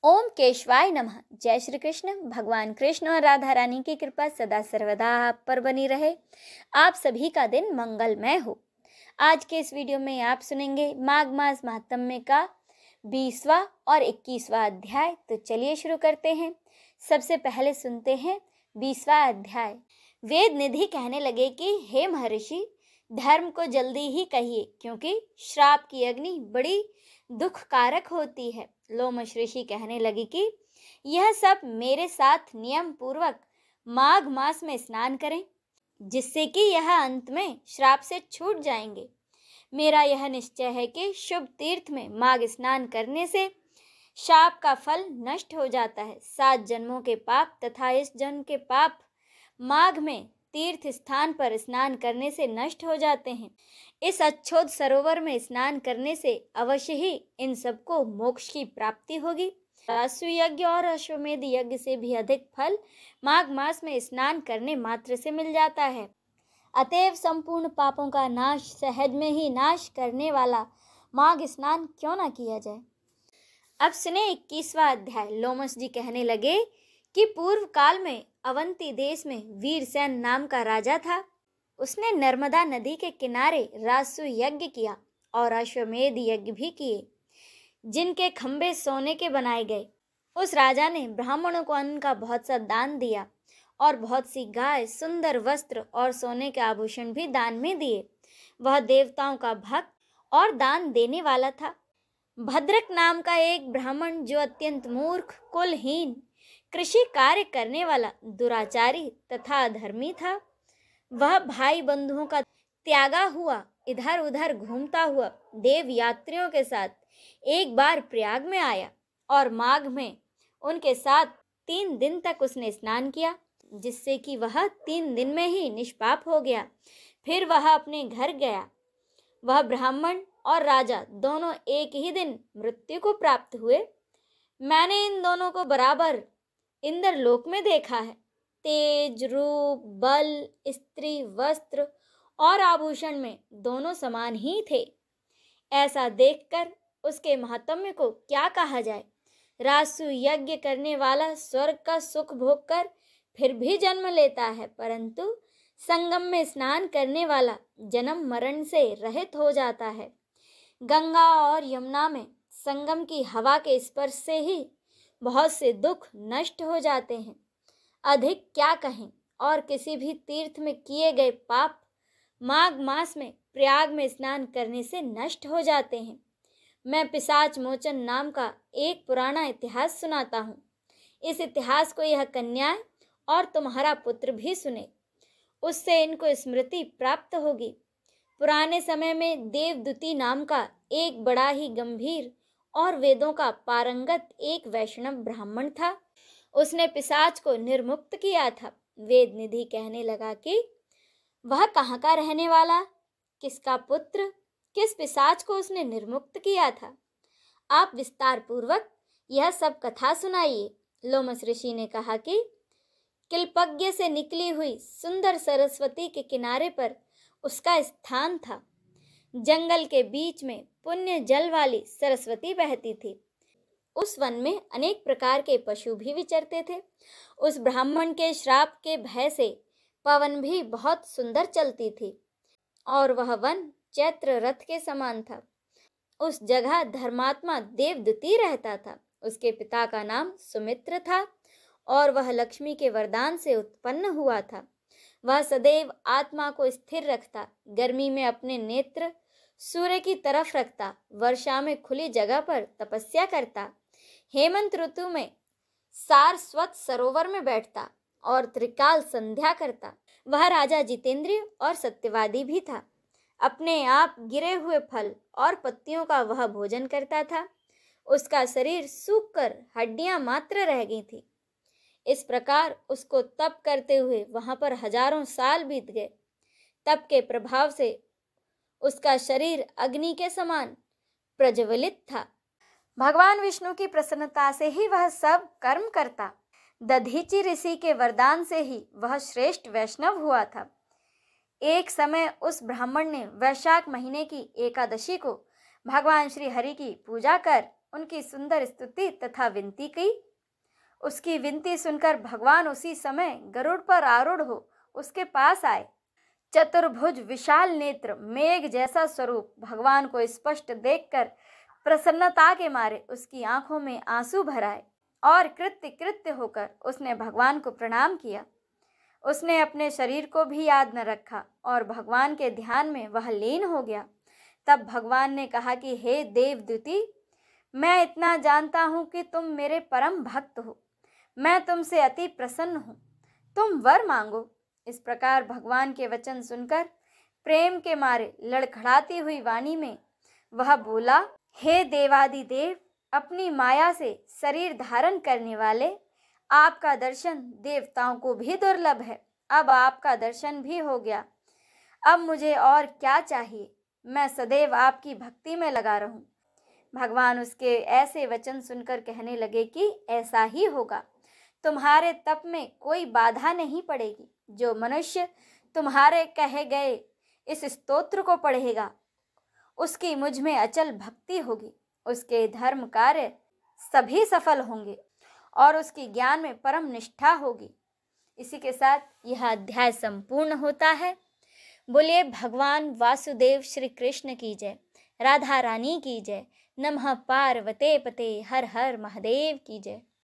ओम केशवाय नमः। जय श्री कृष्ण। भगवान कृष्ण और राधा रानी की कृपा सदा सर्वदा आप पर बनी रहे। आप सभी का दिन मंगलमय हो। आज के इस वीडियो में आप सुनेंगे माघ मास महात्म्य का 20वां और 21वां अध्याय। तो चलिए शुरू करते हैं। सबसे पहले सुनते हैं 20वां अध्याय। वेद निधि कहने लगे कि हे महर्षि, धर्म को जल्दी ही कहिए, क्योंकि श्राप की अग्नि बड़ी दुखकारक होती है। लोमश ऋषि कहने लगी कि यह सब मेरे साथ नियम पूर्वक माघ मास में स्नान करें, जिससे कि यह अंत में श्राप से छूट जाएंगे। मेरा यह निश्चय है कि शुभ तीर्थ में माघ स्नान करने से शाप का फल नष्ट हो जाता है। 7 जन्मों के पाप तथा इस जन्म के पाप माघ में तीर्थ स्थान पर स्नान करने से नष्ट हो जाते हैं। इस अच्छोद सरोवर में स्नान करने से अवश्य ही इन सबको मोक्ष की प्राप्ति होगी। रासु यज्ञ और अश्वमेध यज्ञ से भी अधिक फल माघ मास में स्नान करने मात्र से मिल जाता है। अतएव संपूर्ण पापों का नाश सहज में ही नाश करने वाला माघ स्नान क्यों ना किया जाए। अब सुने 21वां अध्याय। लोमस जी कहने लगे कि पूर्व काल में अवंती देश में वीरसेन नाम का राजा था। उसने नर्मदा नदी के किनारे रासु यज्ञ किया और अश्वमेध यज्ञ भी किए, जिनके खंभे सोने के बनाए गए। उस राजा ने ब्राह्मणों को अन्न का बहुत सा दान दिया और बहुत सी गाय, सुंदर वस्त्र और सोने के आभूषण भी दान में दिए। वह देवताओं का भक्त और दान देने वाला था। भद्रक नाम का एक ब्राह्मण, जो अत्यंत मूर्ख, कुलहीन, कृषि कार्य करने वाला, दुराचारी तथा अधर्मी था, वह भाई बंधुओं का त्यागा हुआ इधर उधर घूमता हुआ देव यात्रियों के साथ एक बार प्रयाग में आया और माघ में उनके साथ 3 दिन तक उसने स्नान किया, जिससे कि वह 3 दिन में ही निष्पाप हो गया। फिर वह अपने घर गया। वह ब्राह्मण और राजा दोनों एक ही दिन मृत्यु को प्राप्त हुए। मैंने इन दोनों को बराबर इंद्रलोक में देखा है। तेज, रूप, बल, स्त्री, वस्त्र और आभूषण में दोनों समान ही थे। ऐसा देखकर उसके महात्म्य को क्या कहा जाए। रासु यज्ञ करने वाला स्वर्ग का सुख भोग कर फिर भी जन्म लेता है, परंतु संगम में स्नान करने वाला जन्म मरण से रहित हो जाता है। गंगा और यमुना में संगम की हवा के स्पर्श से ही बहुत से दुख नष्ट हो जाते हैं। अधिक क्या कहें। और किसी भी तीर्थ में किए गए पाप माघ मास में प्रयाग में स्नान करने से नष्ट हो जाते हैं। मैं पिशाच मोचन नाम का एक पुराना इतिहास सुनाता हूँ। इस इतिहास को यह कन्याएं और तुम्हारा पुत्र भी सुने, उससे इनको स्मृति प्राप्त होगी। पुराने समय में देवदूती नाम का एक बड़ा ही गंभीर और वेदों का पारंगत एक वैष्णव ब्राह्मण था। उसने पिशाच को निर्मुक्त किया था। वेद निधि कहने लगा कि वह कहाँ का रहने वाला, किसका पुत्र, किस पिशाच को उसने निर्मुक्त किया था। आप विस्तार पूर्वक यह सब कथा सुनाइए। लोमस ऋषि ने कहा कि किल्पज्ञ से निकली हुई सुंदर सरस्वती के किनारे पर उसका स्थान था। जंगल के बीच में पुण्य जल वाली सरस्वती बहती थी। उस वन में अनेक प्रकार के पशु भी विचरते थे। उस ब्राह्मण के श्राप के भय से पवन भी बहुत सुंदर चलती थी और वह वन चैत्र रथ के समान था। उस जगह धर्मात्मा देवदूती रहता था। उसके पिता का नाम सुमित्र था और वह लक्ष्मी के वरदान से उत्पन्न हुआ था। वह सदैव आत्मा को स्थिर रखता, गर्मी में अपने नेत्र सूर्य की तरफ रखता, वर्षा में खुली जगह पर तपस्या करता, हेमंत ऋतु में सारस्वत सरोवर में बैठता और त्रिकाल संध्या करता। वह राजा जितेंद्रिय और सत्यवादी भी था। अपने आप गिरे हुए फल और पत्तियों का वह भोजन करता था। उसका शरीर सूखकर हड्डियां मात्र रह गई थी। इस प्रकार उसको तप करते हुए वहां पर हजारों साल बीत गए। तप के प्रभाव से उसका शरीर अग्नि के समान प्रज्वलित था। भगवान विष्णु की प्रसन्नता से ही वह सब कर्म करता। दधीचि ऋषि के वरदान से ही वह श्रेष्ठ वैष्णव हुआ था। एक समय उस ब्राह्मण ने वैशाख महीने की एकादशी को भगवान श्री हरि की पूजा कर उनकी सुंदर स्तुति तथा विनती की। उसकी विनती सुनकर भगवान उसी समय गरुड़ पर आरूढ़ हो उसके पास आए। चतुर्भुज विशाल नेत्र, मेघ जैसा स्वरूप भगवान को स्पष्ट देखकर प्रसन्नता के मारे उसकी आंखों में आंसू भर आए और कृत्य होकर उसने भगवान को प्रणाम किया। उसने अपने शरीर को भी याद न रखा और भगवान के ध्यान में वह लीन हो गया। तब भगवान ने कहा कि हे देवदूती, मैं इतना जानता हूँ कि तुम मेरे परम भक्त हो। मैं तुमसे अति प्रसन्न हूँ, तुम वर मांगो। इस प्रकार भगवान के वचन सुनकर प्रेम के मारे लड़खड़ाती हुई वाणी में वह बोला, हे देवादिदेव, अपनी माया से शरीर धारण करने वाले, आपका दर्शन देवताओं को भी दुर्लभ है। अब आपका दर्शन भी हो गया, अब मुझे और क्या चाहिए। मैं सदैव आपकी भक्ति में लगा रहूं। भगवान उसके ऐसे वचन सुनकर कहने लगे कि ऐसा ही होगा। तुम्हारे तप में कोई बाधा नहीं पड़ेगी। जो मनुष्य तुम्हारे कहे गए इस स्तोत्र को पढ़ेगा, उसकी मुझ में अचल भक्ति होगी, उसके धर्म कार्य सभी सफल होंगे और उसकी ज्ञान में परम निष्ठा होगी। इसी के साथ यह अध्याय संपूर्ण होता है। बोलिए भगवान वासुदेव श्री कृष्ण की जय, राधा रानी की जय, नमः पार्वते पते, हर हर महादेव की जय।